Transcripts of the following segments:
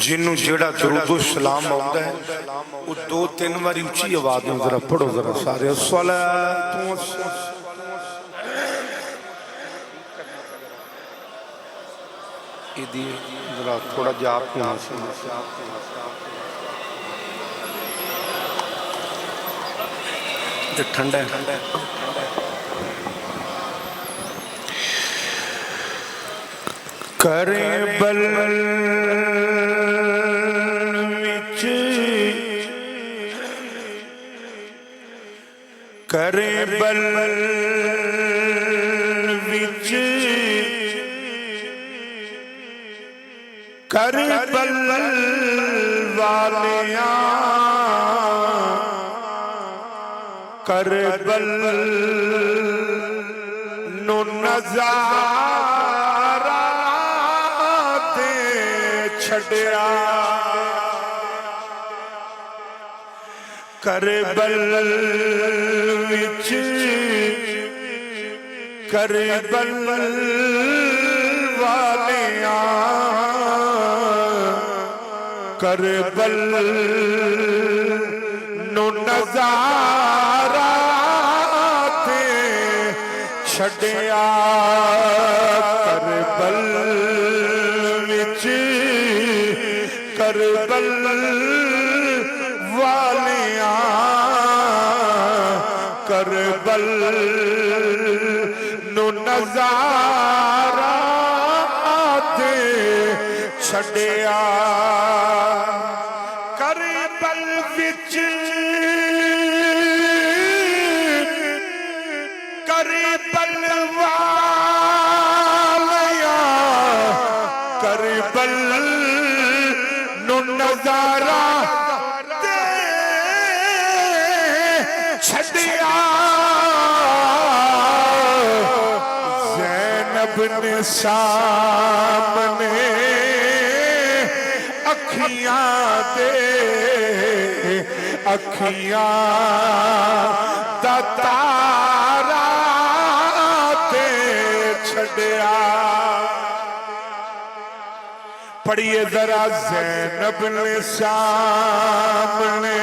جنوں جڑا درود و سلام آتا ہے وہ 2-3 بار اونچی آواز میں ذرا پڑھو ذرا سارے الصلاۃ ادھی ذرا تھوڑا جاپ ہونا سے ٹھنڈا ہے کربل وچ کربل وچ کربل والیاں کربل نو نظارہ دے چھڑیا کربل وچ کربل والیاں کربل نو نظارہ دے چھڑیا کربل وچ کربل والیاں کربل نو نظارہ دے چھڑیا کربل وچ کربل والیاں کربل نو نظارہ دے چھڑیا زینب نے سامنے اکھیاں دے اکھیاں دا تارا دے چھڑیا پڑھیے ذرا زینب نے سامنے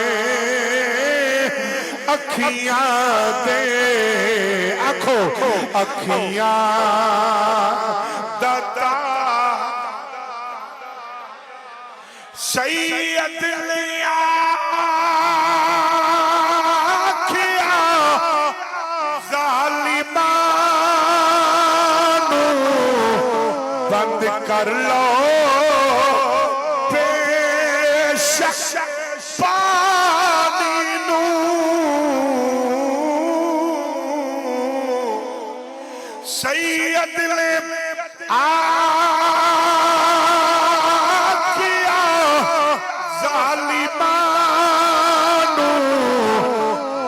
اکھیاں دے آنکھو اکھیاں دا تارا سید نے آکھیا ظالمانو بند کر لو بے شک پانی نو سید نے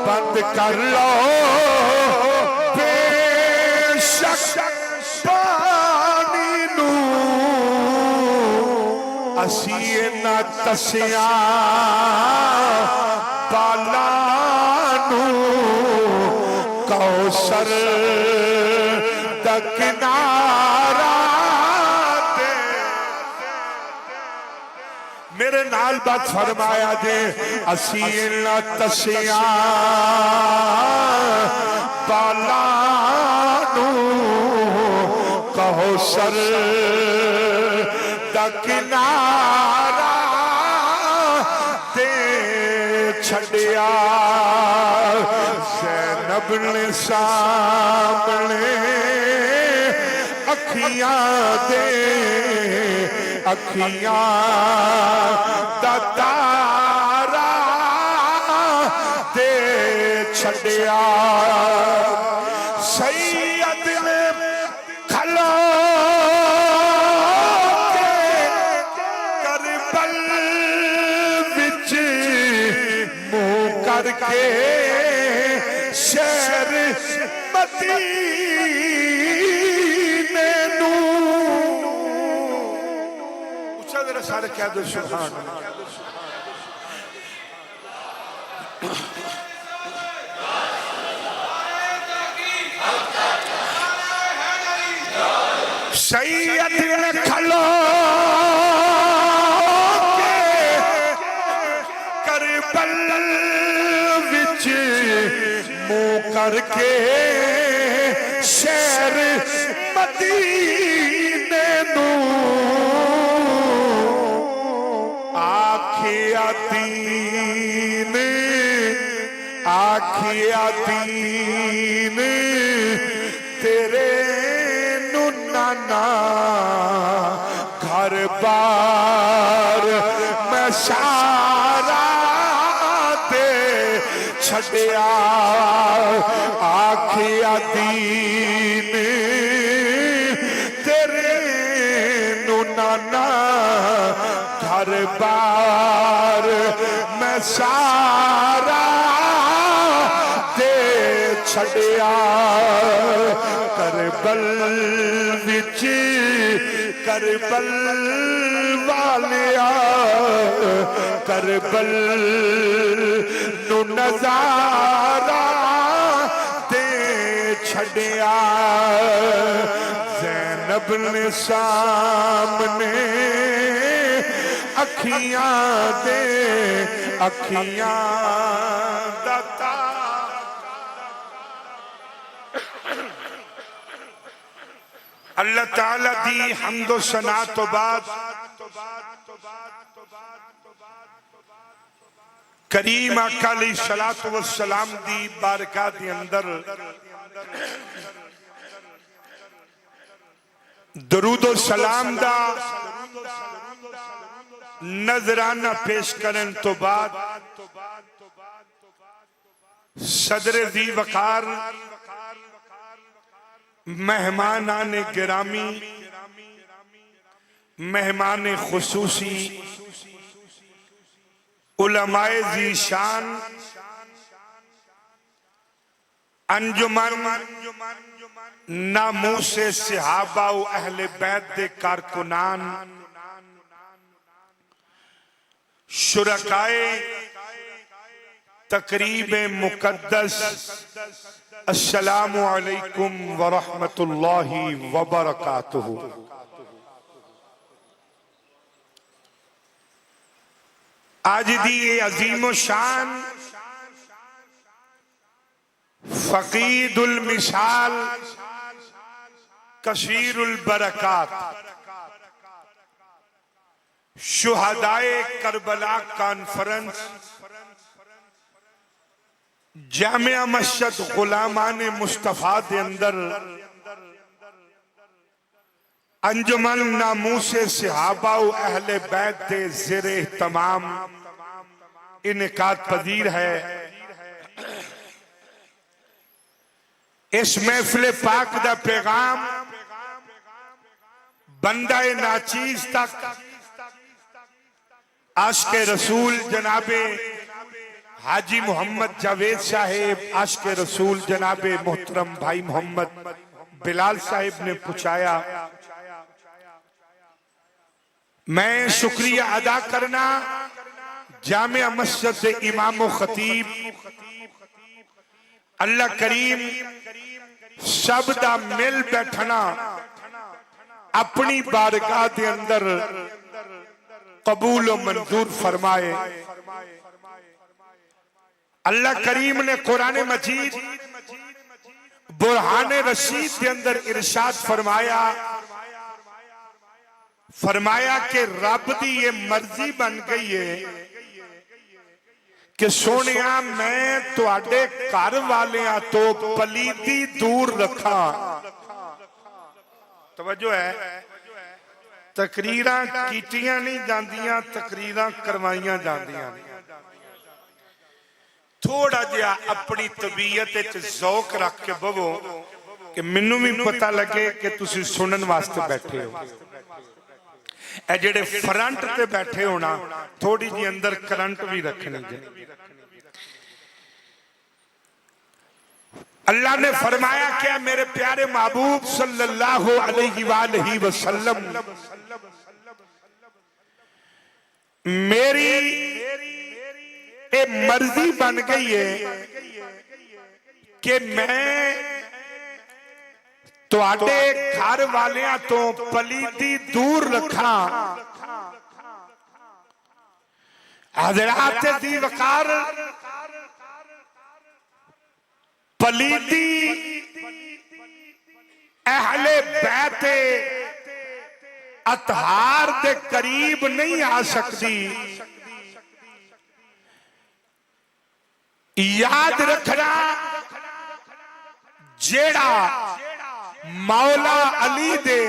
بند کر لو بے شک پانی نو اسی نہ تسیاں بالا نو کوثر دا کنارہ دے میرے نال بات فرمایا دے اسی نہ تسیاں بالا نو کوثر دا کنارہ دے چھڑیا زینب نے سامنے اکھیاں دے اکھیاں دا تارا دے چھڑیا سید نے کھلو کے کربل وچ منہ کر کے شہر مدینے نو اچھا ذرا سارے کہہ دو سبحان اللہ سید نے کھلو کر کے شہر مدینے نو آکھیا دین تیرے نو نانا گھر بار میں سارا دے چھڑیا آکھیا دین تیرے نو نانا گھر بار میں سارا دے چھڑیا کربل وچ کربل والیا کربل نو نظارہ دے چھڑیا زینب نے سامنے اکھیاں دے اکھیاں دتا اللہ تعالیٰ دی حمد و ثنا تو بعد کریم آقا علیہ السلام دی بارگاہ دی اندر درود و سلام دا نظرانہ پیش کرن تو بعد صدر ذی وقار مہمانان گرامی مہمان خصوصی علماء ذی شان انجمن ناموس صحابہ و اہل بیت دے کارکنان شرکائے تقریب مقدس السلام علیکم ورحمت اللہ وبرکاتہ آج دی عظیم و شان فقید المثال کثیر البرکات شہدائے کربلا کانفرنس جامعہ مسجد غلامان مصطفیٰ دے اندر انجمن ناموس صحابہ و اہل بیت دے زیر اہتمام انعقاد پذیر ہے۔ اس محفل پاک دا پیغام بندہ ناچیز تک عاشق رسول جناب حاجی محمد جاوید صاحب، عاشق رسول جناب محترم بھائی محمد بلال صاحب نے پہنچایا۔ میں شکریہ ادا کرنا جامع مسجد امام و خطیب اللہ کریم سب دا مل بیٹھنا اپنی بارگاہ دے اندر قبول و منظور فرمائے۔ اللہ کریم نے قرآن مجید برہان رشید کے اندر ارشاد فرمایا کہ رب دی یہ مرضی بن گئی ہے کہ سونیا میں تواڈے گھر والیاں تو پلیتی دور رکھا۔ توجہ ہے، تقریراں کیتیاں نہیں جاندیاں، تقریراں کروائیاں جاندیاں۔ تھوڑا جہا اپنی طبیعت ذوق رکھ کے بوو کہ منوں بھی پتہ لگے کہ تسی سنن واسطے بیٹھے ہو۔ اے جڑے فرنٹ تے بیٹھے ہونا تھوڑی جی اندر کرنٹ بھی رکھنی جائے۔ اللہ نے فرمایا کہ میرے پیارے محبوب صلی اللہ علیہ وآلہ وسلم میری مرضی بن گئی ہے کہ میں تواڈے گھر والیاں تو پلیتی دور رکھا۔ حضرات ذی وقار پلیدی اہل بیت اطہار دے قریب نہیں آ سکتی. یاد رکھنا جیڑا مولا علی دے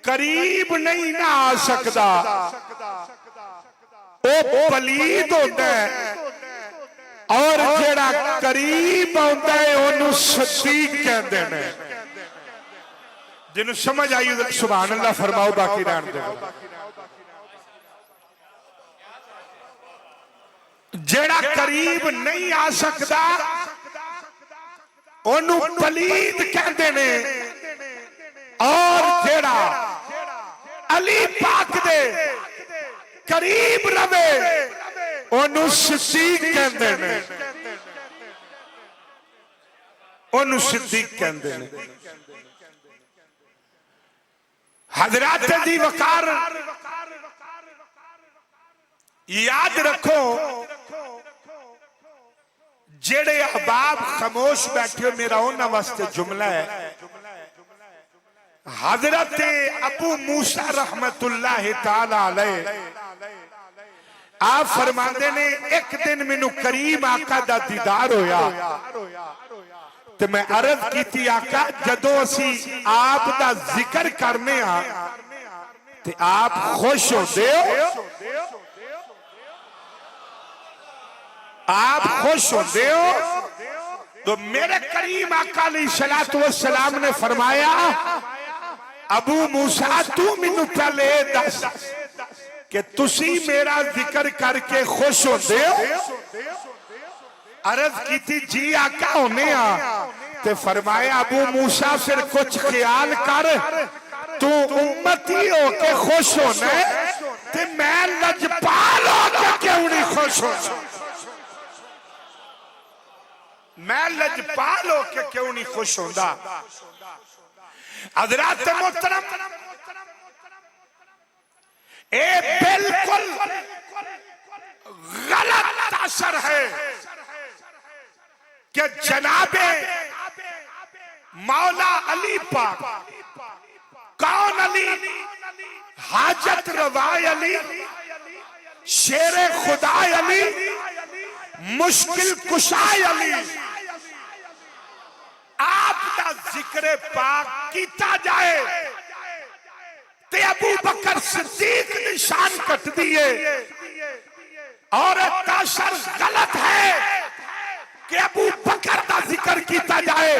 قریب نہیں نہ آ سکتا او پلید ہوتا ہے، اور جیڑا قریب ہوتا ہے انہوں صدیق کہندے ہیں. جنہوں سمجھ آئی سبحان اللہ فرماؤ، باقی رہن دے. جیڑا قریب نہیں آ سکتا انہوں پلید کہندے نے، اور جیڑا علی پاک دے قریب رہے انہوں صدیق کہندے نے. انہوں صدیق کہندے نے. حضرات دی وقار یاد رکھو، جیڑے احباب خاموش بیٹھے ہو، میرا انہاں واسطے جملہ ہے. حضرت ابو موسیٰ رحمت اللہ تعالی علیہ آپ فرماندے نے ایک دن مینوں کریم آقا دا دیدار ہویا تے میں عرض کی تھی آقا جدوں اسی آپ دا ذکر کرنے تے آپ خوش ہو دیو، آپ خوش ہو دیو. تو میرے کریم آقا علیہ السلام نے فرمایا ابو موسیٰ تو مینوں پہلے دس کہ تسی میرا ذکر کر کے خوش ہو دیو. عرض کی تھی جی آقا ہونے تے فرمایا ابو موسیٰ پھر کچھ خیال کر، تو امتی ہو کے خوش ہونا ہے تے میں لجپال ہو کے کیوں نہیں خوش ہونا، میں لجپال ہو کے کیوں نہیں خوش ہوندہ. حضرات محترم، اے بالکل غلط اثر ہے کہ جناب مولا علی پاک، کون علی؟ حاجت روا علی، شیر خدا علی، مشکل کشا علی، آپ دا ذکر پاک کیتا جائے تے ابو بکر صدیق نشان کٹ دیئے. اور تاثر غلط ہے کہ ابو بکر دا ذکر کیتا جائے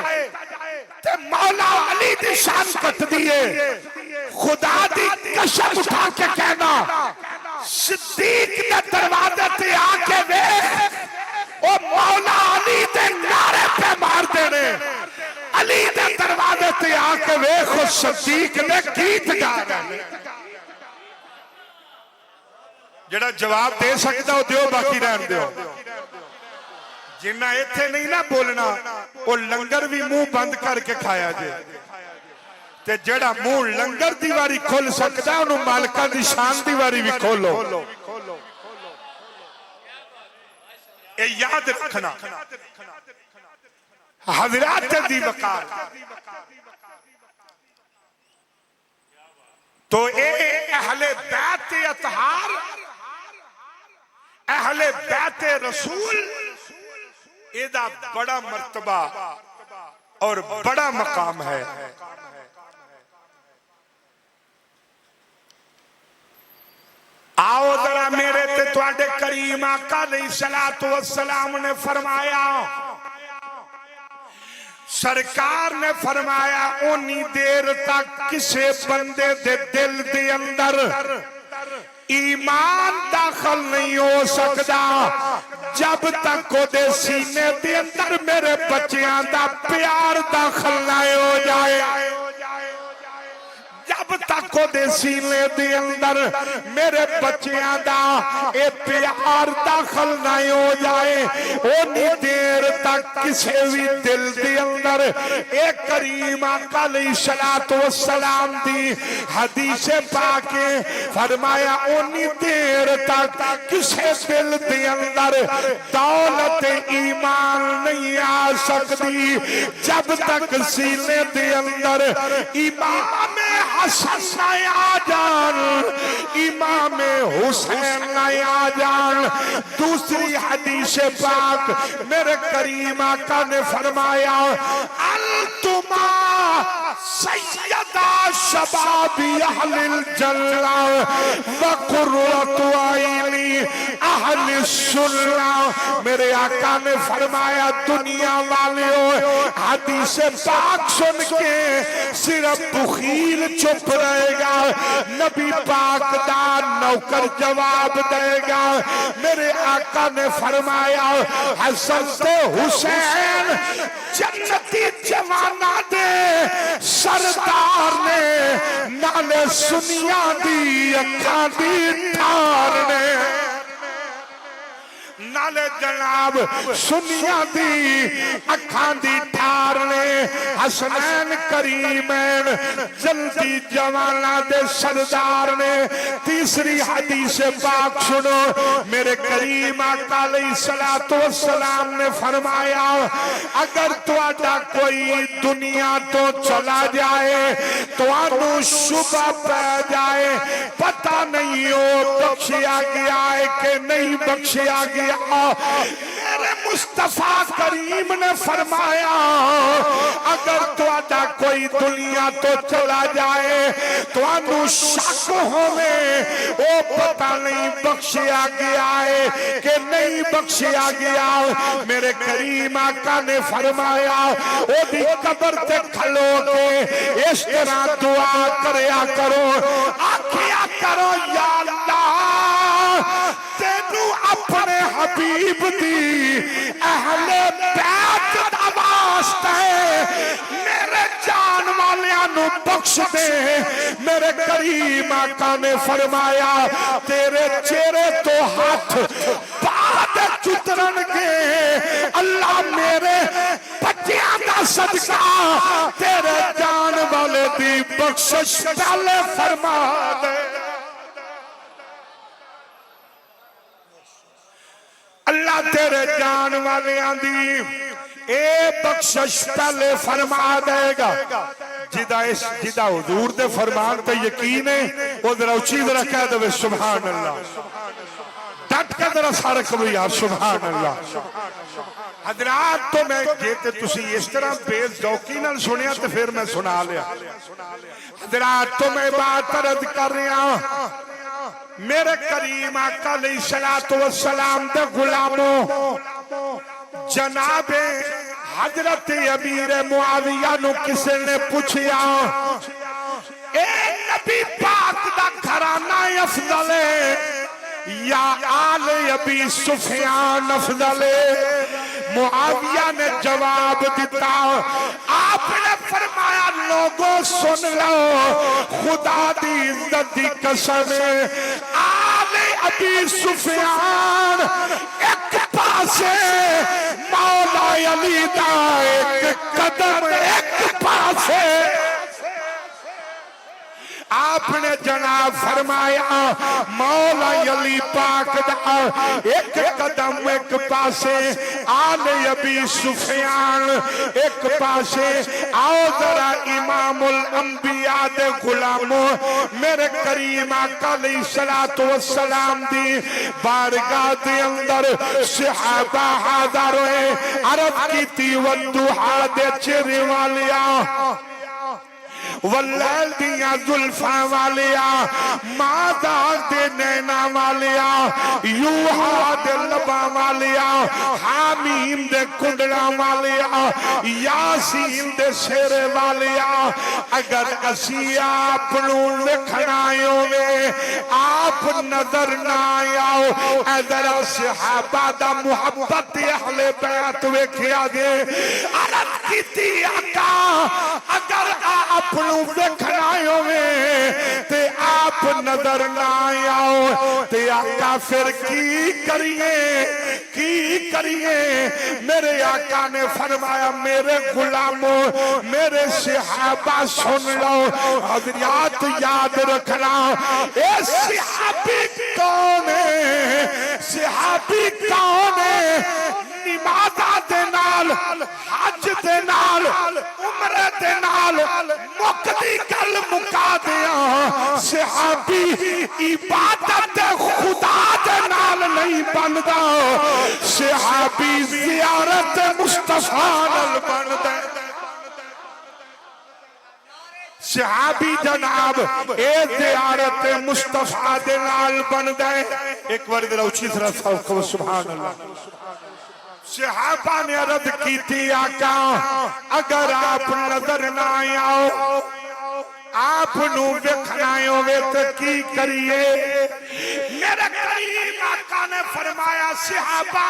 تے مولا علی نشان کٹ دیئے. خدا دی قسم اٹھا کے کہنا صدیق نے دروازے تے آ کے دیکھ او مولا علی دے نعرے پہ مار دینے، علی دے دروازے تے آ کے دیکھ او صدیق نے گیت گا رہے. جڑا جواب دے سکتا ہو دیو، باقی رہن دیو. جنہ ایتھے نہیں نہ بولنا وہ لنگر بھی منہ بند کر کے کھایا جے، تے جڑا منہ لنگر دیواری کھول سکتا ہے انہوں مالکہ دی شان دیواری بھی کھولو. اے یاد رکھنا حضرات دی وقار. تو اے اہل بیت اطہار، اہل بیت رسول، ایدہ بڑا مرتبہ اور بڑا مقام ہے. آؤ ذرا میرے تے تواڈے کریم آقا علیہ السلام نے فرمایا، سرکار نے فرمایا اونی دیر تک کسے بندے دے دل دے اندر ایمان داخل نہیں ہو سکتا جب تک وہ دے سینے دے اندر میرے بچیاں دا پیار داخل نہ ہو جائے. جب جب تک دے سینے دے اندر میرے بچیاں دا اے پیار داخل نہ ہو جائے اونی دیر تک کسی بھی دل دے اندر اے کریم آقا علیہ السلام دی حدیث پاک فرمایا اونی دیر تک کسی دل دے اندر دولت ایمان نہیں آ سکتی جب تک سینے دے اندر امام حسن نہ آ جان امام حسین نہ آ جان دوسری حدیث پاک میرے کریم آقا نے فرمایا انتما سیدہ شباب اہل الجنہ وقرۃ عینی اہل السنہ میرے آقا نے فرمایا دنیا والیوں حدیث پاک سن کے صرف بخیل چپ رہے گا نبی پاک دا نوکر جواب دے گا میرے آقا نے فرمایا حسن تے حسین جنتی جوانہ دے سردار نے نالے سنیا دی اکھاں دی ٹھار نے نالے جناب سنیا دی اکھاں دی ٹھار نے حسنین کریمین جلدی جوانہ دے سردار نے تیسری حدیث پاک سنو میرے کریم آقا علیہ السلام نے فرمایا اگر تواڈا کوئی دنیا تو چلا جائے تو آنو شبہ پہ جائے پتہ نہیں ہو بخشیا گیا ہے کہ نہیں بخشیا گیا میرے مصطفیٰ کریم نے فرمایا اگر تواڈا کوئی دنیا تو چلا جائے تو انو شک ہوئے او پتہ نہیں بخشیا گیا ہے کہ نہیں بخشیا گیا میرے کریم آقا نے فرمایا او دی قبر تے کھلو کے اس طرح دعا کریا کرو آکھیا کرو یا اللہ تینو اپنے حبیب دی اہل بیت دا واسطہ میرے جان والیاں نو بخش دے میرے کریم آقا نے فرمایا تیرے چہرے تو ہاتھ بعد چترن گے اللہ میرے بچیاں دا صدقہ تیرے جان والے دی بخشش پہلے فرما دے اللہ تیرے جان والیاں دی اے بخشش پہلے فرما دے گا جدہ حضور دے فرمان تے یقین ہے وہ ذرا اچھی ذرا کہہ دے سبحان اللہ ڈٹ کے ذرا سارے کبھی یار سبحان اللہ حضرات تو میں کہتے تسی اس طرح بے ذوقی نال سنیا تے پھر میں سنا لیا حضرات تو میں بات عرض کر رہا میرے کریم آقا علیہ السلام دے غلاموں جناب حضرت امیر معاویہ نو کسے نے پوچھیا اے نبی پاک دا گھرانہ افضل ہے یا آل ابی سفیان افضل ہے معاویہ نے جواب دیتا آپ نے فرمایا لوگوں سن لو خدا دی عزت دی قسم آل ابی سفیان ایک پاسے مولا علی دا ایک قدم ایک پاسے آپ نے جناب فرمایا مولا علی پاک دا ایک قدم ایک پاسے آل ابی سفیان ایک پاسے آؤ ذرا امام الانبیاء دے غلاموں میرے کریم آقا علیہ السلام دی بارگاہ دے اندر صحابہ حاضر ہوئے عرب کی تی والدوحا دے چرے والیا واللیل دیا ظلفاں والیا ماداغ دے نینا والیا یوہا دے لباں والیا حامیم دے کنڈڑا والیا یاسین دے سیرے والیا اگر اسی آپ نو لکھنا ہوئے آپ نظر نہ آؤ ادھر صحابہ دا محبت اہل بیعت ویکھیا گے عرب کیتی آقا اگر آپ نو ویکھنا ہوے تے آپ نظر نہ آؤ تے آقا پھر کی کریے میرے آقا نے فرمایا میرے غلاموں میرے صحابہ سن لو حضرات یاد رکھنا اے صحابی کون ہے نمازاں دے نال حج دے نال عمرے دے نال مقدی گل مکا دیاں صحابی عبادت خدا دے نال نہیں بندا صحابی زیارت مصطفیٰ نال بندا صحابی جناب اے زیارت مصطفیٰ دے نال بندا ایک بار ذرا اونچی طرح سبحان اللہ صحابہ نے عرض کی تھی آقا اگر آپ نظر نہ آؤ آپ نو ویکھنا ہوے تے کی کریے میرے کریم آقا نے فرمایا صحابہ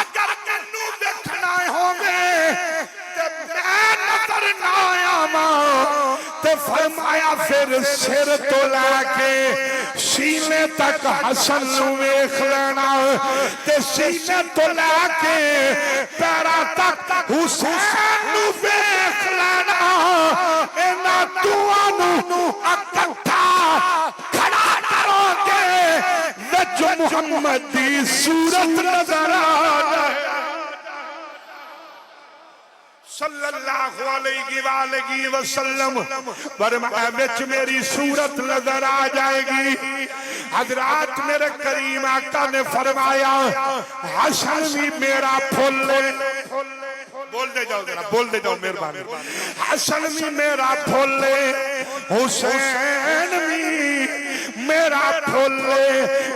اگر کنو ویکھنا ہوے تے میں نظر نہ آواں تے فرمایا پھر سر تو لے کے سینے تک حسن نو ویکھ لینا تے سینے تو لے کے پیراں تک حسین نو ویکھ لینا انہاں دوواں نو اکٹھا کھڑا کرو گے وچ محمد دی صورت نظر آ جائے صلی اللہ علیہ وآلہ وسلم فرمایا وچ میری صورت نظر آ جائے گی حضرات میرے کریم آقا نے فرمایا حسن بھی میرا پھول بول دے جاؤ ذرا بول دے جاؤ مہربانی حسن بھی میرا پھول حسین بھی میرا پھول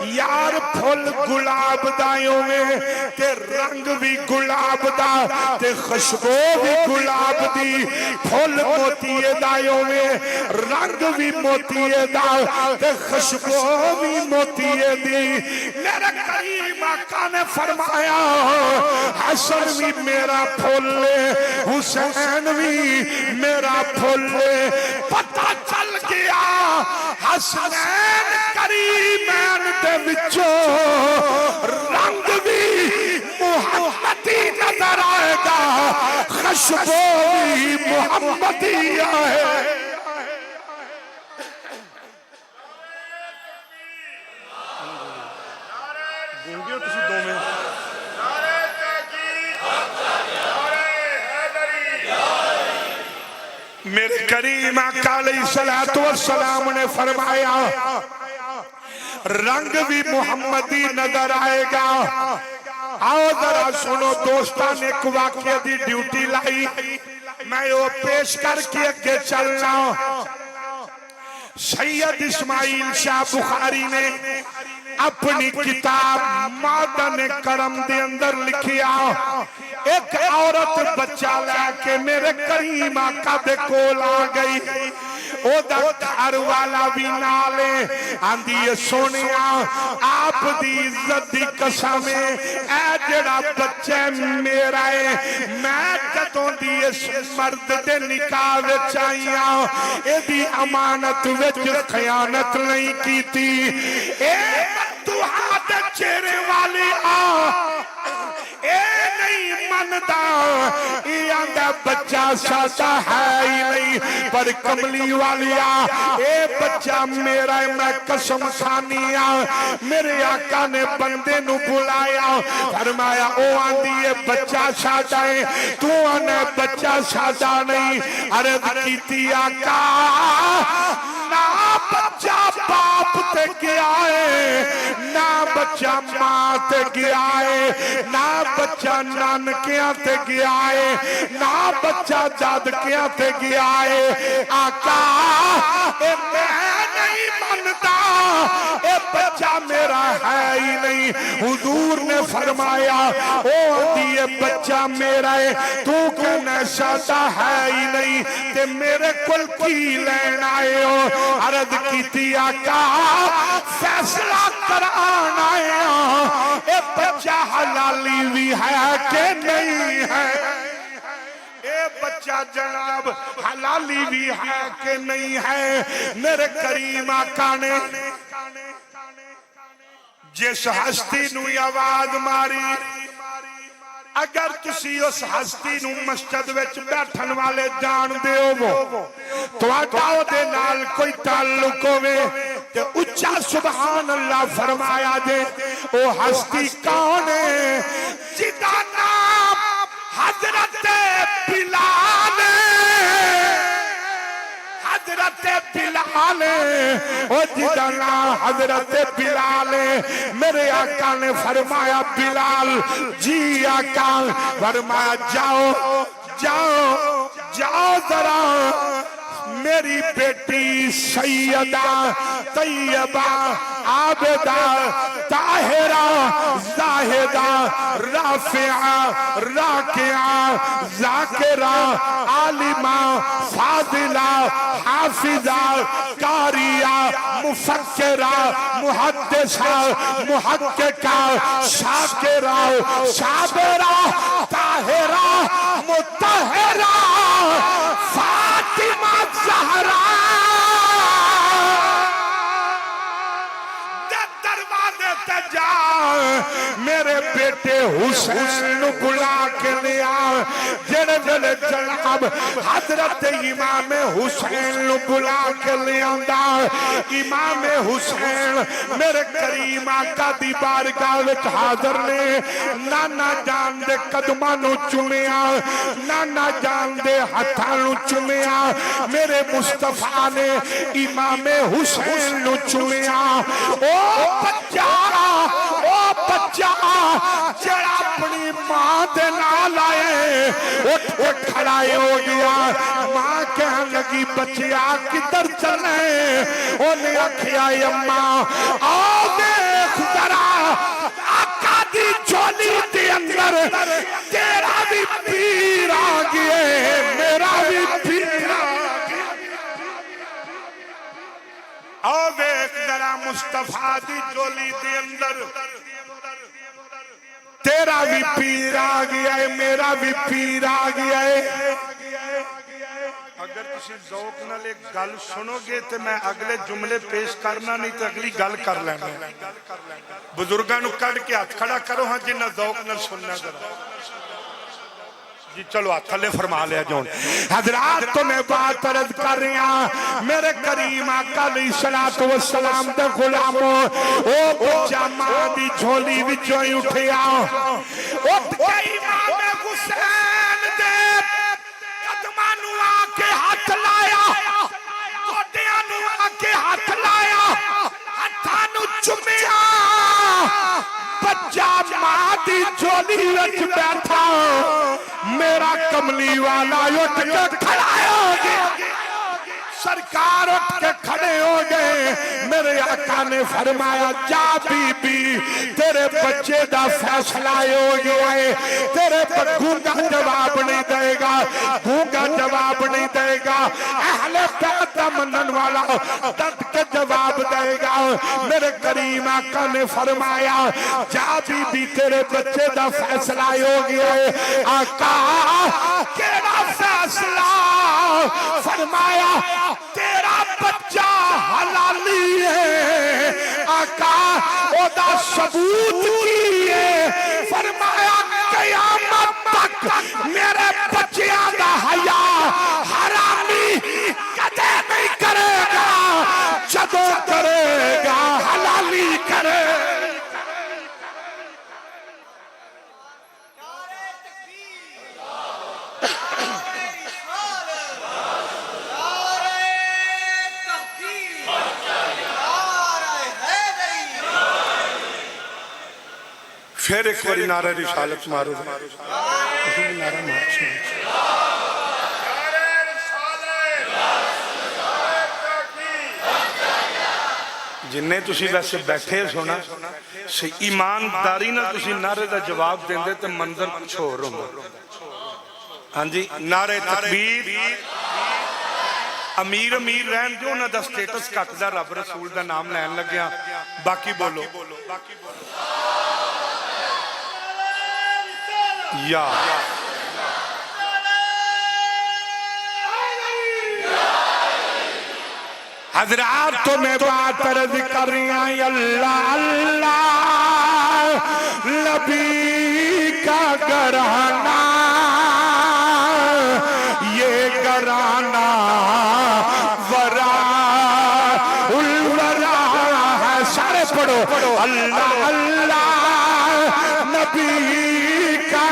یار پھول گلاب دایوں میں تے رنگ بھی گلاب دا تے خوشبو بھی گلاب دی پھول موتی دایوں میں رنگ بھی موتی دا تے خوشبو بھی موتی دی میرے کریم آقا نے فرمایا حسن بھی میرا پھول حسین بھی میرا پھول پتہ چل گیا حسنین کریمین دے وچوں رنگ بھی محمدی نظر آئے گا خوشبو بھی محمدی آئے گونگیوں تسی دو میں میرے کریم آقا علیہ السلام نے فرمایا رنگ بھی محمدی نظر آئے گا آؤ ذرا سنو دوستان ایک واقعہ دی ڈیوٹی لائی میں وہ پیش کر کے اگے چلنا سید اسماعیل شاہ بخاری نے اپنی کتاب معدن کرم دے اندر لکھیا ایک عورت بچہ لے کے میرے کریم آقا دے کول آ گئی او دا گھر والا بھی نالے آندھی سونیا آپ دی عزت دی قسم اے جڑا بچہ میرا ہے میں کدوں دی اس مرد دے نکاح وچ آئیاں اے دی امانت وچ خیانت نہیں کیتی اے بددعا دے چہرے والی آ اے نہیں مندا یہ آندہ بچہ ساتا ہے ہی نہیں پر کملی والیا اے بچہ میرا ہے میں قسم خانیاں میرے آقا نے بندے نو بلایا فرمایا او آندھی یہ بچہ ساتا ہے تو آنے بچہ ساتا نہیں عرض کیتی آقا نہ بچہ باپ تے گیا ہے نہ بچہ ماں تے گیا ہے نہ بچہ نانکیاں تے گیا ہے نہ بچہ دادکیاں تے گیا ہے آقا اے میں نہیں منتا اے بچہ میرا ہے ہی نہیں حضور نے فرمایا او دیئے بچہ میرا ہے تو کہنے ساتا ہے ہی نہیں تے میرے کل کی لین آئے ہو عرض کیتی آقا فیصلہ کران آئے اے بچہ حلالی بھی ہے کہ نہیں ہے بچہ جناب حلالی بھی ہے کہ نہیں ہے؟ میرے کریم آقا نے جس ہستی نو آواز ماری، اگر تسی اس ہستی نو مسجد وچ بیٹھن والے جان دے ہو تو آٹاؤ دے نال کوئی تعلق ہوئے تے اچھا سبحان اللہ فرمایا دے۔ او ہستی کون ہے؟ جدا نام حضرت بلال، حضرت بلال، او جدا نام حضرت بلال۔ میرے آقا نے فرمایا بلال جی آقا، فرمایا جاؤ جاؤ جاؤ ذرا میری بیٹی سیدہ طیبہ عابدہ طاہرہ زاہدہ رافعہ راکعہ ذاکرہ عالمہ فاضلہ حافظہ قاریہ مفکرہ محدثہ محققہ شاکرہ صابرہ طاہرہ مطہرہ فاطمہ زہرا دروازے تے جا، میرے بیٹے حسین بلا کے لیا۔ جڑے ویلے جناب حضرت امام حسین بلا کے لیا، امام حسین میرے کریم آقا دی بارگاہ وچ حاضر نے۔ نانا جان دے قدماں نو چومیا، نانا جان دے ہتھاں نو چومیا، میرے مصطفیٰ نے امام حسین نو چومیا۔ او بچہ، او بچہ جڑا اپنی ماں دے نال آئے اٹھ کے کھڑا ہو گیا۔ ماں کہنے لگی بچیا کدھر چلے؟ انہیں آکھیا اماں آؤ دیکھ ذرا آقا دی جھولی دے اندر تیرا بھی پیر آ گیا، میرا بھی پیر آ گیا۔ آؤ دیکھ ذرا مصطفیٰ دی جھولی دے اندر تیرا بھی پیر آ گیا ہے، میرا بھی پیر آ گیا ہے۔ اگر تسی ذوق نال ایک گل سنو گے تو میں اگلے جملے پیش کرنا نہیں تو اگلی گل کر لینا۔ بزرگاں نو کڈ کے ہاتھ کھڑا کرو ہاں جنہ ذوق نال سننا ذرا جی۔ چلو ہاتھ تھلے فرما لیا جون۔ حضرات تو میں بات عرض کر رہی ہوں، میرے کریم آقا علیہ السلام دے غلاموں، او بچہ ماں دی جھولی وچوں ہی اٹھیا، اٹھ کے امام حسین دے قدماں نو آ کے ہاتھ لایا، گوڈیاں نو آ کے ہاتھ لایا، ہتھاں نو چومیا۔ بچہ ماں دی جھولی وچ بیٹھا، میرا کملی والا اٹھ کے کھڑا ہو گیا، سرکار اٹھ کے کھڑے ہو گئے۔ میرے آقا نے فرمایا جا بی بی تیرے بچے دا فیصلہ ہو گیا ہے، تیرے پر گونگا جواب نہیں دے گا، گونگا جواب نہیں دے گا، اہل بیت منن والا ڈٹ کے جواب دے گا۔ میرے کریم آقا نے فرمایا جا بی بی تیرے بچے دا فیصلہ ہو گیا ہے۔ آقا کیڑا فیصلہ؟ فرمایا تیرا بچہ حلالی ہے۔ آقا او دا ثبوت کی ہے؟ فرمایا قیامت تک میرے بچیاں دا حیا حرامی کدے نہیں کرے گا، جدوں کرے گا حلالی کرے۔ پھر ایک باری نعرہ رسالت مارو، نعرہ مارو۔ جنہیں تسی ویسے بیٹھے سونا ایمانداری نہ تسی نعرے دا جواب دیں دے تو منظر کچھ ہو رہا ہوں۔ ہاں جی نعرہ تکبیر، امیر امیر رہن جو نہ دا سٹیٹس کٹ دا رب رسول دا نام لین لگیا، باقی بولو یا حضرات تو میں بات عرض کر رہی ہیں اللہ اللہ نبی کا گھرانہ یہ گھرانہ ورا الورا ہے سارے پڑھو اللہ اللہ نبی کا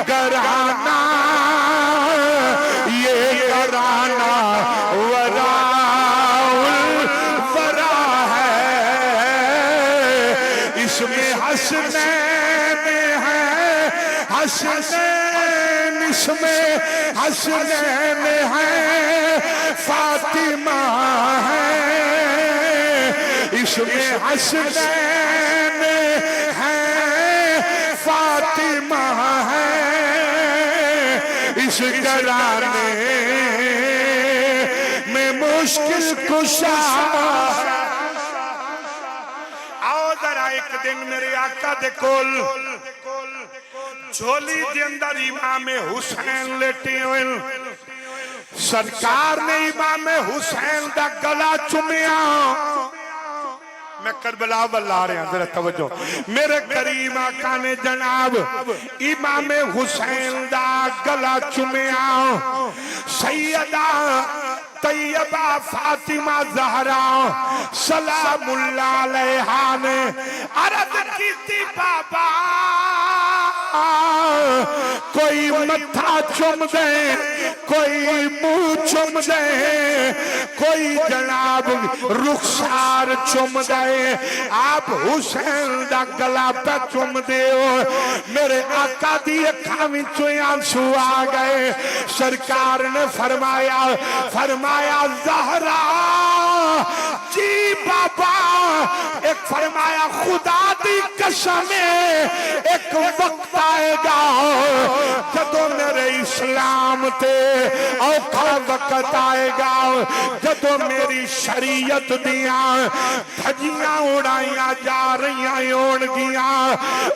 گھرانہ یہ گھرانہ ورا میں حسنین ہے حسنین اس میں حسنین ہے فاطمہ ہے اس میں حسنین ہے فاطمہ ہے اس گھرانے میں مشکل کشا ایک دن میرے آقا دے کول جھولی دے اندر امام حسین لیٹے ہوئے سرکار نے امام حسین دا گلا چومیا میں کربلا بلا رہے ہیں ذرا توجہ میرے کریم آقا نے جناب امام حسین دا گلا چومیا سیدہ طیبہ فاطمہ زہرا سلام اللہ علیہا نے عرض کی تھی بابا کوئی متھا چوم دے کوئی منہ چوم دے کوئی جناب رخسار چوم دے آپ حسین دا گلا پہ چوم دے ہو میرے آقا دی اکھاں وچوں آنسو آ گئے سرکار نے فرمایا زہرا جی بابا ایک فرمایا خدا دی قسم ایک وقت آئے گا جدو میرے اسلام تے اوکھا وقت آئے گا جدو میری شریعت دیاں دھجیاں اڑائیاں جا رہیاں اون گیاں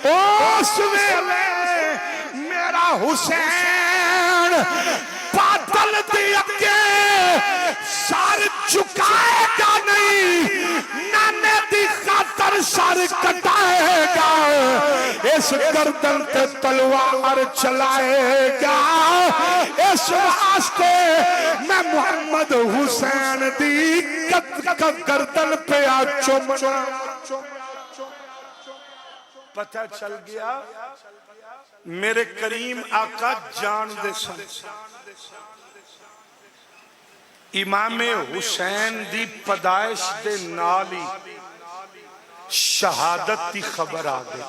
اس ویلے میرا حسین باطل دی اگے سر چکائے گا نہیں نانے دی خاطر سر کٹائے گا اس گردن تے تلوار چلائے گا اس واسطے میں محمد حسین دی گردن پہ چومنا پتہ چل گیا میرے کریم آقا جان دے سن امام حسین دی پیدائش دے نالی شہادت دی خبر آ گئی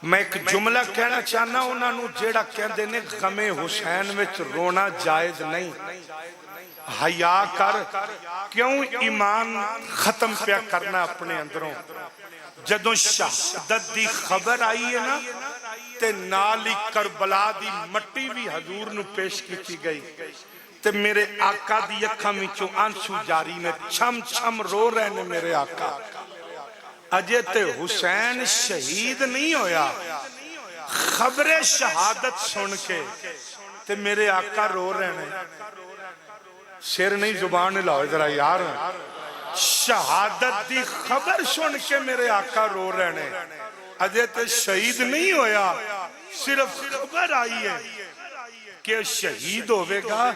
میں ایک جملہ کہنا چاہنا انہاں نو جیڑا کہندے نے غم حسین وچ رونا جائز نہیں حیا کر کیوں ایمان ختم پیا کرنا اپنے اندروں جدوں شہادت دی خبر آئی ہے نا تے نالی کربلا دی مٹی بھی حضور نو پیش کی گئی تے میرے آقا دی اکھاں وچوں آنسو جاری نے چھم چھم رو رہے نے میرے آقا اجے تے حسین شہید نہیں ہویا خبر شہادت سن کے تے میرے آقا رو رہے نے سر نہیں زبان لاؤ ذرا یار شہادت دی خبر سن کے میرے آقا رو رہے نے اجے تے شہید نہیں ہویا صرف خبر آئی ہے کہ شہید ہوئے گا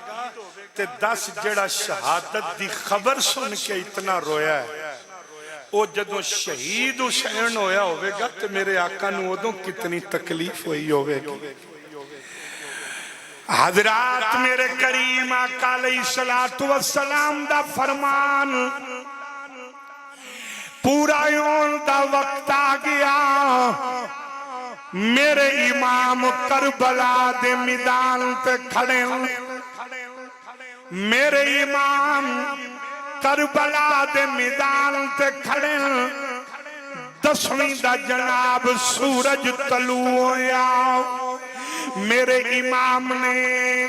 تے 10 جڑا شہادت دی خبر سن کے اتنا رویا ہے او جدوں شہید حسین ہویا ہوئے گا تے میرے آقا نو ادوں کتنی تکلیف ہوئی ہوئے گی حضرات میرے کریم آقا علیہ السلام دا فرمان پورا یون دا وقت آ گیا میرے امام کربلا دے میدان پہ کھڑے میرے امام کربلا دے میدان پہ کھڑے 10ویں دا جناب سورج طلوع ہویا میرے امام نے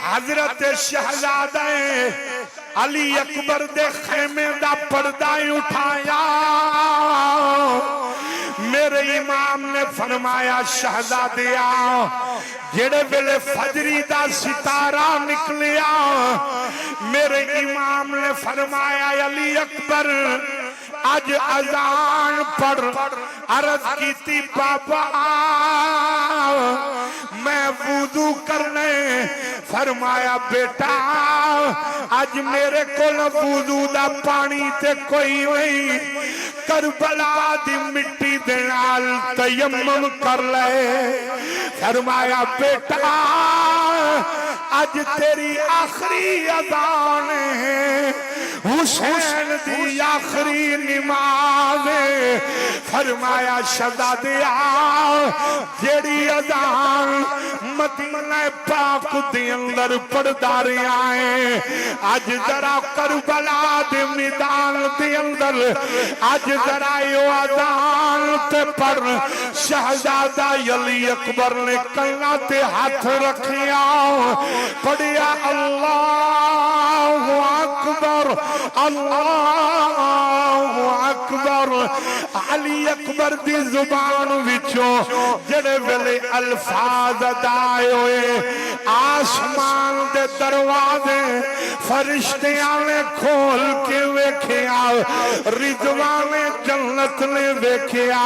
حضرت شہزادہ علی اکبر دے خیمے دا پردہ اٹھایا میرے امام نے فرمایا شہزادیا جڑے ویلے فجری دا ستارہ نکلیا میرے امام نے فرمایا علی اکبر اج اذان پڑھ عرض کیتی بابا میں وضو کرنے فرمایا بیٹا اج میرے کول وضو دا پانی تے کوئی نہیں کربلا دی مٹی دے نال تیمم کر لے فرمایا بیٹا اج تیری آخری اذان ہے حسین دی آخری نماز فرمایا شہزادیا جیڑی اذان مدینہ پاک دے اندر پڑھدا رہیا ہے اج ذرا کربلا دے میدان دے اندر اج ذرا یو اذان تے پڑھ شہزادہ علی اکبر نے کلاں تے ہاتھ رکھیا پڑھیا اللہ اکبر اللہ اکبر علی اکبر دی زبان وچوں جڑے ویلے الفاظ ادا ہوئے آسمان دے دروازے فرشتیاں نے کھول کے ویکھیا رضوان جنت نے ویکھیا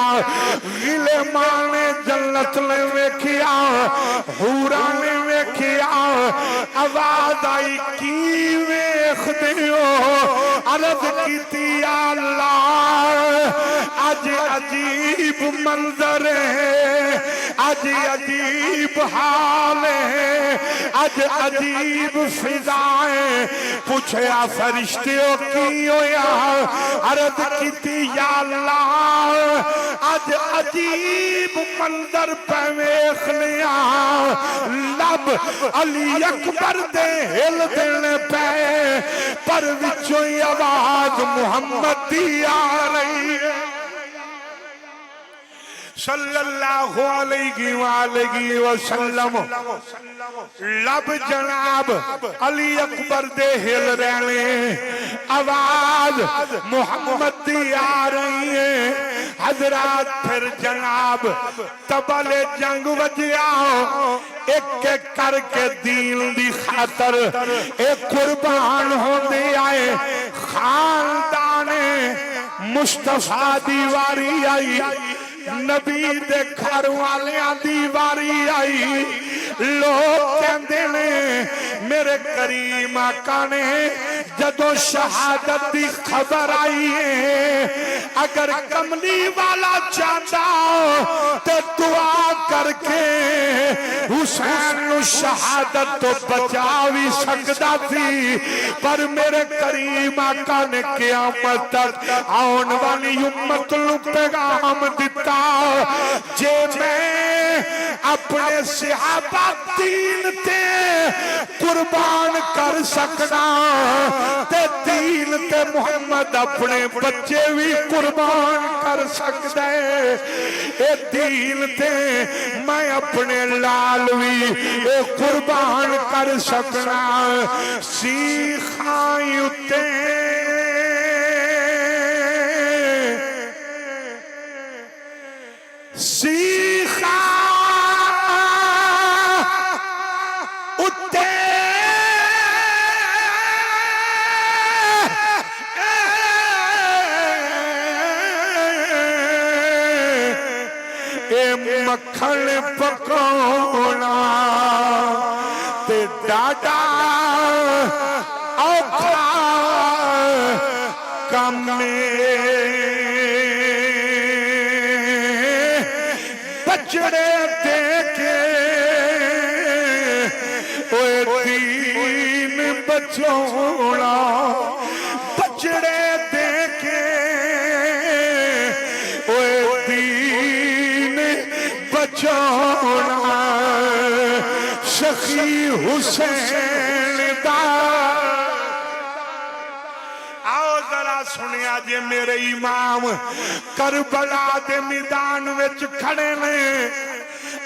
غلمان جنت نے ویکھیا حورا نے ویکھیا آواز آئی کی ویکھدے ہو عرض کیتی یا اللہ اج عجیب منظر ہے اج عجیب حال ہے اج عجیب فضائیں پوچھیا فرشتیوں کی ہویا عرض کیتی یا اللہ اج عجیب منظر پہ ویکھنیا لب علی اکبر دے ہل دینے پہ پر وچوں آواز محمد دی آ رہی ہے صلی اللہ علیہ وآلہ وسلم لب جناب علی اکبر دے ہل رہنے آواز محمد دی آ رہی ہے حضرات پھر جناب تبل جنگ وجیا ایک ایک کر کے دین دی خاطر ایک قربان ہوندے آئے خاندان مصطفیٰ دی واری آئی نبی دے گھر والیاں دی واری آئی لوگ کہندے نے میرے کریم آقا نے جدو شہادت دی خبر آئی ہے اگر کملی والا چاہتا تو دعا کر کے حسین نو شہادت تو بچا بھی سکتا تھی پر میرے کریم آقا نے قیامت تک آن والی امت نو پیغام دیتا جے میں اپنے صحابہ دین تے قربان کر سکنا تے دین تے محمد اپنے بچے بھی قربان کر سکتا ہے اے دین تے میں اپنے لال بھی قربان کر سکنا سیخائی اتے سیخا اتے اے مکھن پکونا تے ڈاڈا اوکھا کم بچڑے دیکھے اوے دین بچونا بچڑے دیکھے اوے دین بچونا شخی حسین دا سنیا جے میرے امام کربلا دے میدان وچ کھڑے نے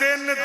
3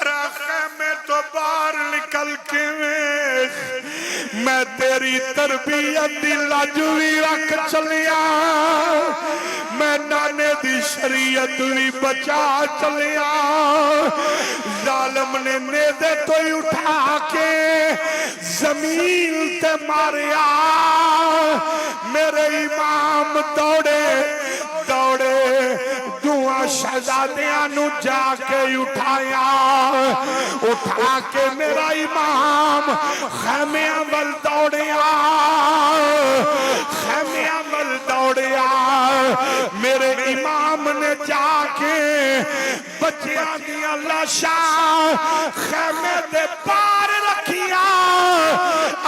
ذرا خیمے تو باہر نکل کے میں تیری تربیت دی لاجوی رکھ چلیا میں نانے دی شریعت بھی بچا چلیا ظالم نے نیزے تو ہی اٹھا کے زمین تے ماریا میرے امام دوڑے دوڑے دعا شہزادیاں نو جا کے اٹھایا اٹھا کے میرا امام خیمیاں ول دوڑیا خیمیاں ول دوڑیا میرے امام نے جا کے بچیاں دیا لاشاں خیمے دے پار رکھیا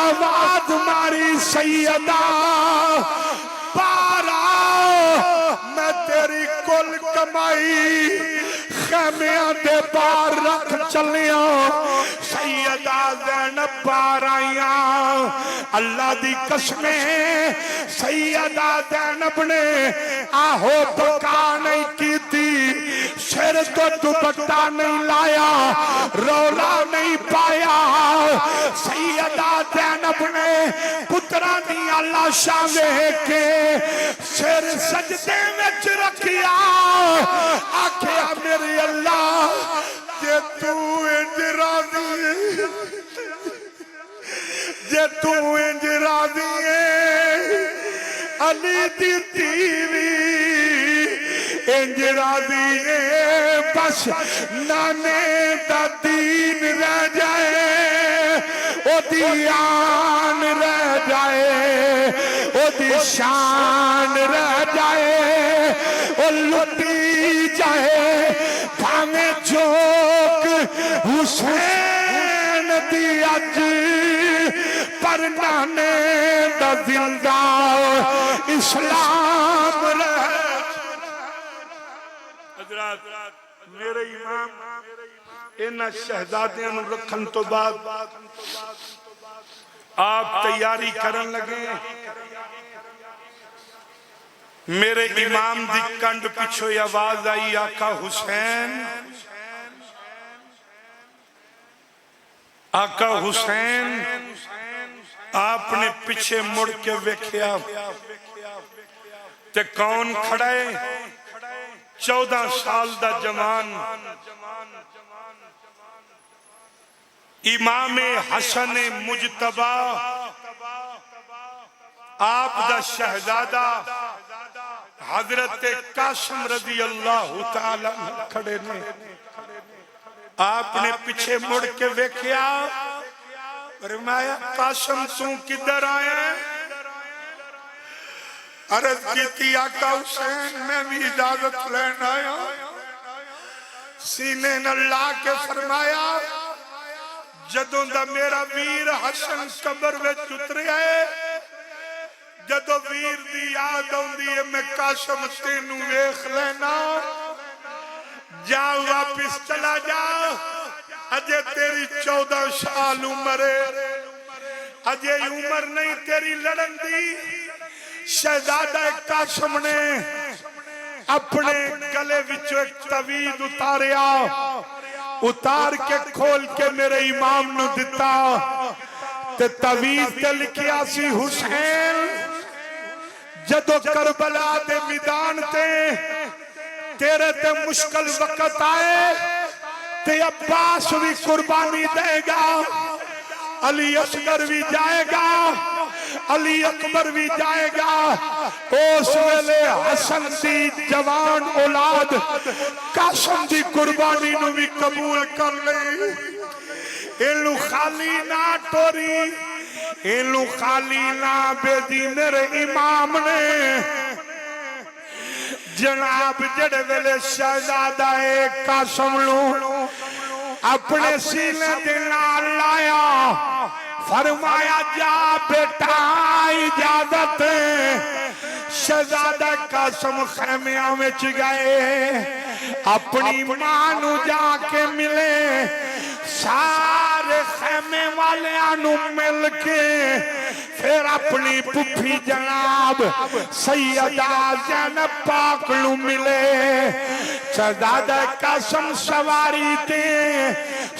آواز ماری سیدہ پارا میں تیری کل کمائی خیمیاں دے پار رکھ چلیا سیدہ زینب پار آئیاں اللہ دی قسمیں سیدہ زینب نے آہو بکا نہیں کی تھی سر تو دوپٹہ نہیں لایا رولا نہیں پایا سیدہ زینب نے پترہ دیا لاشاں دیکھ کے سر سجدے میں رکھیا آکھیا میرے اللہ جے تو انج راضی جے تو انج راضی ہے علی دی تیوی انج راضی ہے بس نانے دا دین رہ جائے او دی آن رہ جائے او دی شان رہ جائے او لٹی جائے بھاوے چوک حسین دی اج پر نانے دا زندہ اسلام رہ حضرات میرے امام انہاں شہزادیاں نو رکھن تو بعد آپ تیاری کرن لگے میرے امام دی کنڈ پچھو آواز آئی آقا حسین آقا حسین آپ نے پیچھے مڑ کے ویکھیا تے کون کھڑے 14 سال دا جوان امام حسن مجتبی آپ دا شہزادہ حضرت قاسم رضی اللہ تعالی کھڑے نے آپ نے پیچھے مڑ کے ویکھیا فرمایا قاسم تو کدھر آیا عرض کیتی آقا حسین میں بھی اجازت لین آیا سینے نہ لا کے فرمایا جدوں دا میرا ویر حسن قبر وچ اترے آئے جدو ویر دی یاد ہوندی ہے میں قاسم تینوں ویکھ لینا جا واپس چلا جا اجے تیری 14 سال عمر ہے اجے عمر نہیں تیری لڑن دی شہزادہ قاسم نے اپنے گلے وچوں ایک توید اتاریا اتار کے کھول کے میرے امام نو دتا تے توید تے لکھیا سی حسین جدو کربلا دے میدان تے تیرے تے مشکل وقت آئے تے عباس بھی قربانی دے گا علی اصغر بھی جائے گا علی اکبر بھی جائے گا اس ویلے حسن دی جوان اولاد قاسم دی قربانی نو بھی قبول کر لے ایلو خالی نہ ٹوری ایلو خالی نہ بے دی میرے امام نے جناب جڑے ویلے شہزادہ قاسم لو اپنے سینے دے نال لایا فرمایا جا بیٹا اجازت شہزادہ قاسم خیمیاں وچ گئے اپنی ماں نو جا کے ملے سارے خیمے والیاں نو مل کے پھر اپنی پھپھی جناب سیدہ زینب پاک نو ملے شہزادہ قاسم سواری تے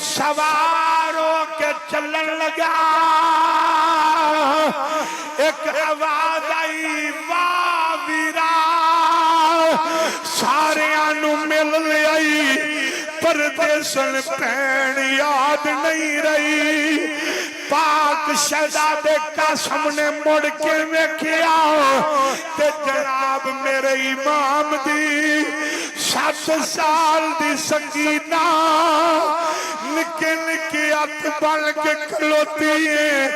سوار ہو کے چلن لگا ایک آواز آئی واہ ویرا سارے آنو مل لئی پردیسن پہن یاد نہیں رہی پاک شہزادے قاسم نے مڑ کے ویکھیا تے جناب میرے امام دی 7 سال دی سکینہ نکے نکے ہاتھ بن کے کھلوتی ہے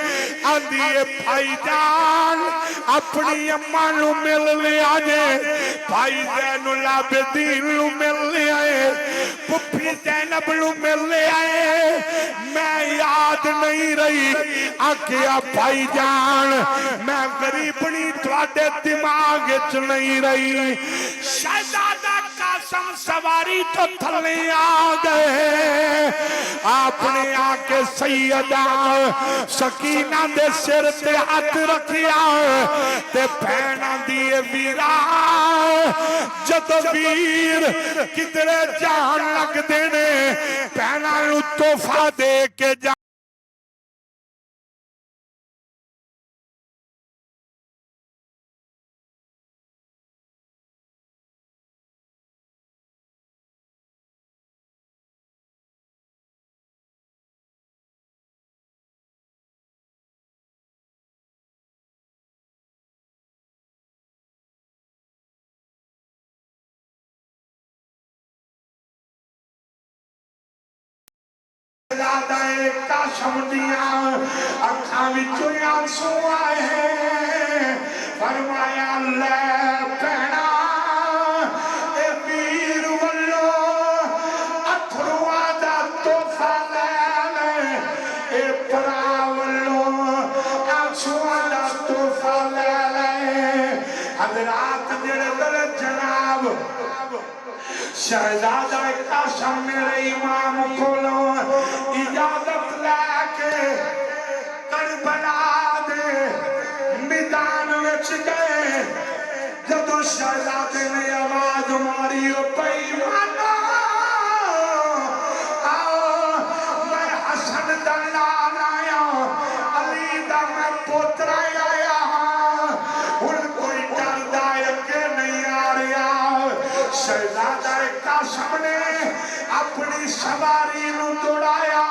آندھی ہے بھائی جان اپنی اماں نو مل لیا جے بھائی زین العابدین نو مل لیا ہے پھپھی زینب نو مل لیا ہے میں یاد نہیں رہی آکھیا بھائی جان میں غریبنی تواڈے دماغ وچ نہیں رہی شہزادہ قاسم سواری تو تھلے آ گئے آپ نے آ کے سیدہ سکینہ دے سر تے ہاتھ رکھیا تے بہناں دی ویرا جدو ویر کدھرے جان لگ دینے بہناں نو تحفہ دے کے جان شہزادہ قاسم دیاں اکھاں وچوں آنسو آئے ہیں فرمایا لے بہنا اے ویر ولو اتھرواں دا تحفہ لے لے اے پرا ولو آنسواں دا تحفہ لے لے حضرات جڑے دل جناب شہزادہ قاسم میرے امام کھولو اجازت لے کے کربلا دے میدان وچ گئے جدو شہزادے نے آواز ماری او پیمانو آؤ میں حسن دا نال آیا علی دا میں پوترا آیا ان کوئی ڈردا اگے نہیں آ رہا شہزادہ قاسم نے اپنی سواری نو دوڑایا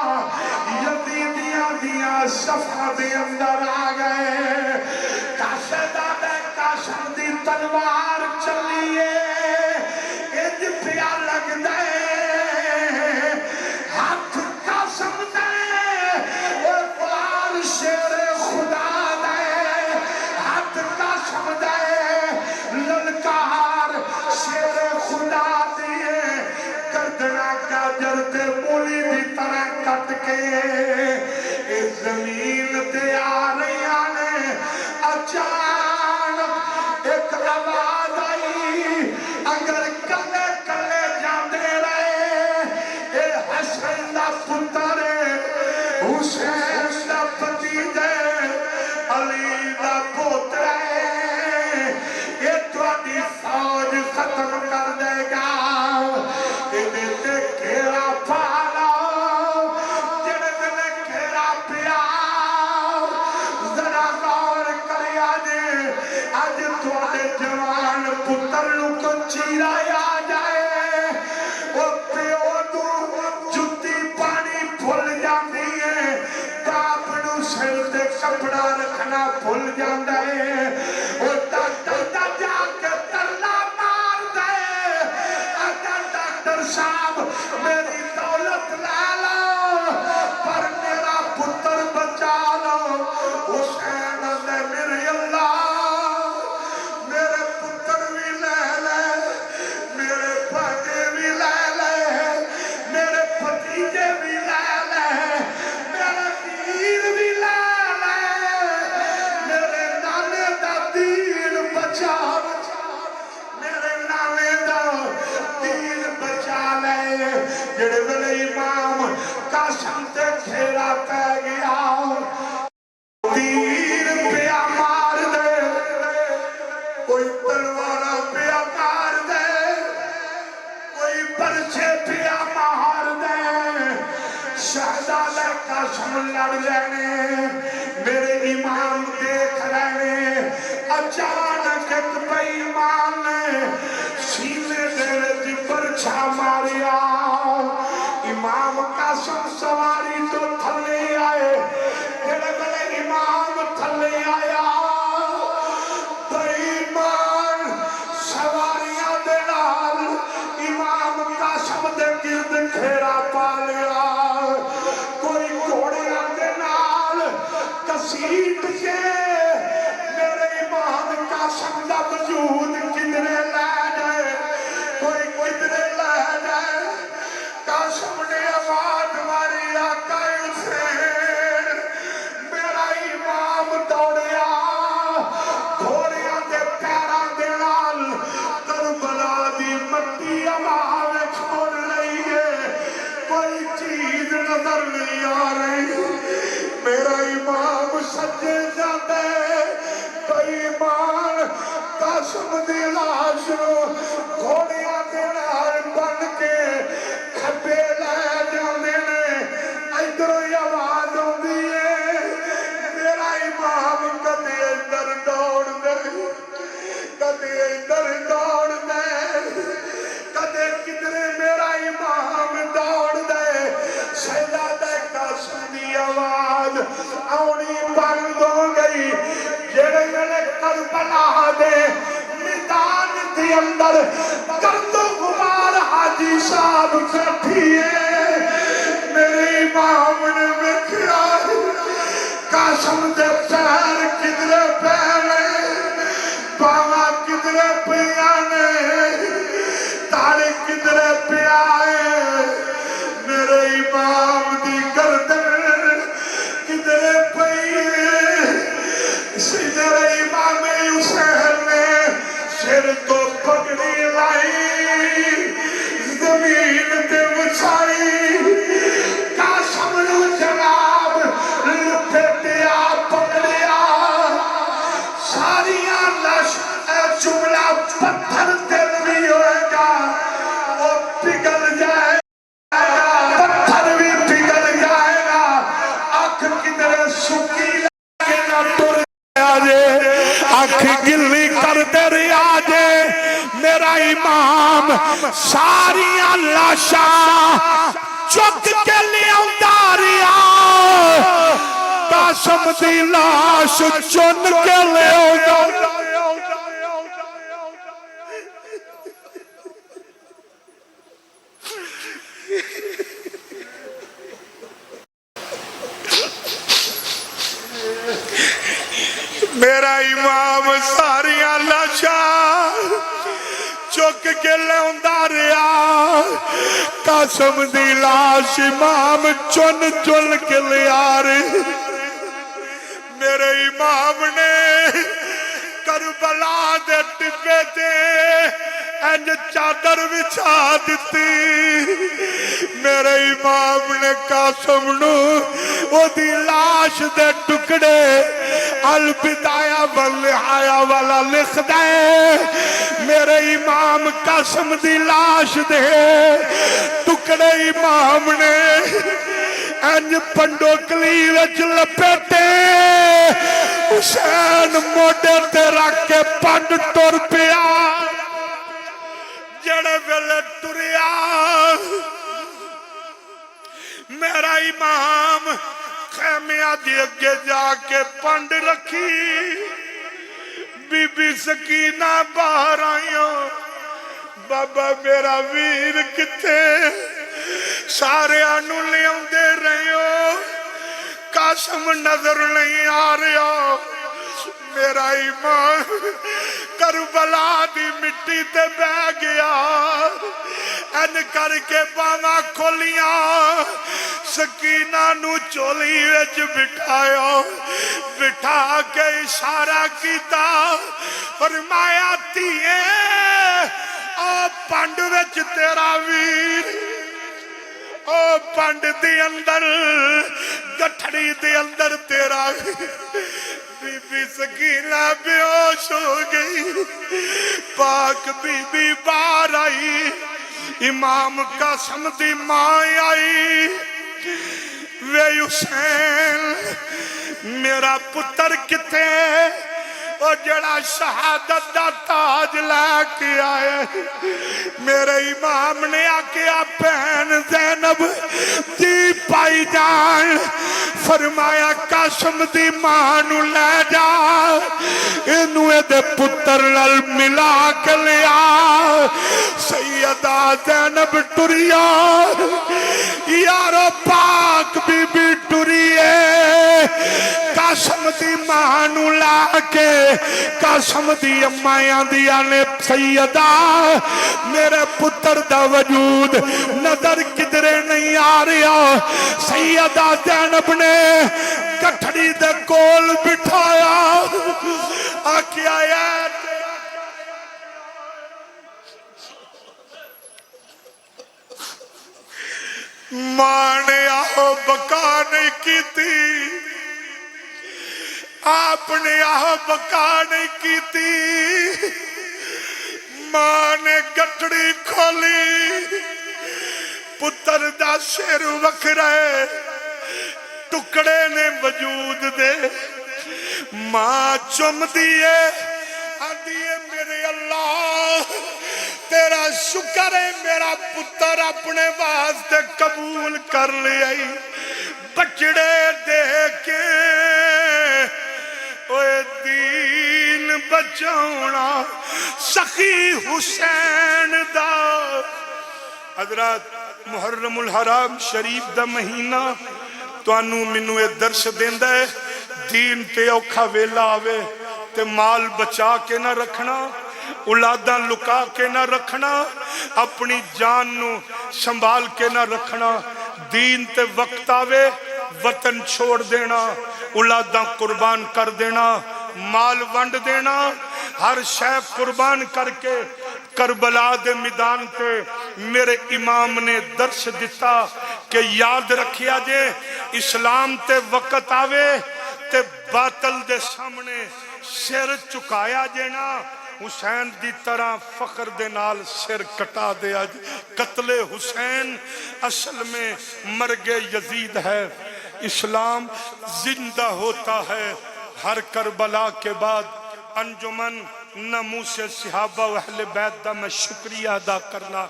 یزیدیاں دیاں صفحہ دے اندر آ گئے شہزادہ قاسم دی تلوار چلیے اج پیا لگ دے ہاتھ قاسم دے اور پار شیر خدا دے ہاتھ قاسم دے للکار شیر خدا دیے گردنا گاجر تے مولی دی طرح کٹ کے اس زمین تے آ رہی آنے اچانک ایک آواز آئی اگر کلے کلے جاندے رہے اے حسین دا پتر حسین دا بھتیجے علی دا پوتر اے تواڈی فوج ختم کر دے گا گھیرا پالا جڑے دلے گھیرا پیا ذرا غور کریا جے اج تواڈے جوان پتر نو کو چیرا آ جائے او پیو نو جُتی پانی بھول جاندی ہے باپ نو سر تے کپڑا رکھنا بھول جاندا ہے او ڈاکٹر جا کے ترلا مار دے ڈاکٹر صاحب میری دولت لے لو پر میرا پتر بچا لو حسین نے میرے اللہ میرے پتر بھی لے لے میرے بھائی بھی لے لے میرے بھتیجے بھی لے لے میرے ویر بھی لے لے میرے نانے دا دین بچا میرے نانے دا دین بچا لے جڑے ویلے امام قاسم تے گھیرا پہ گیا تیر پہ پرچے پیا مار دے شہزادہ قاسم لڑ لینے میرے امام دیکھ رہے اچانک ایک بے ایمان نے سینے دے پرچا ماریا امام قاسم سواری تو تھلے آئے جڑے بلے امام تھلے آیا بے ایمان سواریاں دے نال امام قاسم دے گرد گھیرا پا لیا کوئی گھوڑیاں دے نال کسیٹ کے میرے امام قاسم دا وجود کدرے لے جائے کوئی کدرے لے جائے قاسم نے آواز ماری آقا حسین میرا امام دوڑیا گھوڑیاں دے پیراں دے نال کربلا دی مٹی آواز چھوڑ رہی ہے کوئی چیز نظر نہیں آ رہی میرا امام سجے جاندے بے ایمان قاسم دی لاش گھوڑیاں دے نال بن کے کھبے لے جاندے نے ادھر آواز آندی ہے میرا امام کدے ادھر دوڑ دے کدے ادھر دوڑ دے کدے کدھر میرا امام دوڑ دے شہزادہ قاسم دی آواز آنی بند ہو گئی جڑے میرے کربلا دے میدان دے اندر گرد و غبار حاجی صاحب بیٹھیے میرے امام نے ویکھیا قاسم دے پیر کدھر پے باواں کدھر پیاں نے تاڑے کدھر پیا میرے امام دی گردن کدھر پئی میرے امام حسین نے سر تو پگڑی لائی زمین تے بچھائی قاسم نو جناب لپیٹیا پکڑیا ساریاں لش جملہ پتھر دل بھی ہوئے گا وہ پگھل جائے پتھر بھی پگھل جائے گا آنکھ کدھر سکی لگے نہ ٹر آجے آنکھ گلی کر دے رہی آجے میرا امام ساریاں لاشاں چک کے لے انداریا قاسم دی لاش چن کے لے انداریا میرا امام ساریاں لاشاں چک کے لے رہا قاسم دی لاش امام چن چن کے لے آ رہے میرے امام نے کربلا دے ٹبے تے انج چادر بچھا دیتی میرے امام نے قاسم نو او دی لاش دے ٹکڑے البدایہ والنہایہ والا لکھ دے میرے امام قاسم دی لاش دے ٹکڑے امام نے انج پنڈو کلی وچ لپیٹے حسین موڈے تے رکھ کے پنڈ ٹر پیا جڑے ویلے ٹریا میرا امام خیمیاں دی اگے جا کے پنڈ رکھی بی بی سکینہ باہر آئیوں بابا میرا ویر کتے سارے آنو لے آندے رہے ہو قاسم نظر نہیں آ رہا میرا ایمان کربلا دی مٹی تے بہ گیا ان کر کے باواں کھولیاں سکینہ نو چولی وچ بٹھایا بٹھا کے اشارہ کیتا فرمایا تیے او پنڈ وچ تیرا ویر او پنڈ دی اندر گٹھڑی دی اندر تیرا بی بی سکینہ بے ہوش ہو گئی پاک بی بی باہر آئی امام قاسم دی ماں آئی وے حسین میرا پتر کتے او جڑا شہادت دا تاج لے کے آئے میرے امام نے آکیا بہن زینب دی پائی جان فرمایا قاسم دی ماں نو لے جا انو دے پتر نال ملا کے لیا سیدہ زینب ٹریا یارو پاک بی بی ٹریے قاسم دی ماں نو لا کے قاسم دی امائیاں دیا نے سیدہ میرے پتر دا وجود نظر کدرے نہیں آ رہا سیدہ زینب نے کٹھڑی دے کول بٹھایا آکیا یا ماں نے آہو بکا نہیں کی تھی آپ نے آہو بکا نہیں کی تھی ماں نے گٹڑی کھولی پتر دا سر وکھرے ٹکڑے نے وجود دے ماں چم دیئے آدھیے میرے اللہ تیرا شکر ہے میرا پتر اپنے واسطے قبول کر لیا بچڑے دے کے اوے دین بچونا سخی حسین دا حضرات محرم الحرام شریف دا مہینہ توانو منو اے درس دیندہ ہے دین تے اوکھا ویلا آوے تے مال بچا کے نہ رکھنا اولاداں لکا کے نہ رکھنا اپنی جان نو سنبھال کے نہ رکھنا دین تے وقت آوے وطن چھوڑ دینا اولاداں قربان کر دینا مال ونڈ دینا ہر شے قربان کر کے کربلا دے میدان تے میرے امام نے درس دیتا کہ یاد رکھیا جے اسلام تے وقت آوے تے باطل دے سامنے سر چکایا جینا حسین دی طرح فخر دے نال سر کٹا دیا قتل حسین اصل میں مرگ یزید ہے اسلام زندہ ہوتا ہے ہر کربلا کے بعد انجمن نمو سے صحابہ و اہل بیت دا میں شکریہ ادا کرنا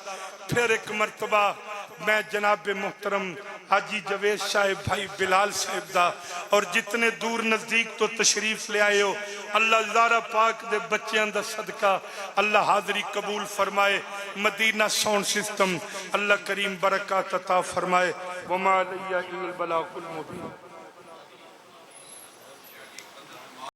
پھر ایک مرتبہ میں جناب محترم حاجی جوید صاحب بھائی بلال صاحب دا اور جتنے دور نزدیک تو تشریف لے آئے ہو اللہ زارہ پاک دے بچیاں دا صدقہ اللہ حاضری قبول فرمائے مدینہ ساؤنڈ سسٹم اللہ کریم برکات عطا فرمائے وما علیہ الا البلاغ المبین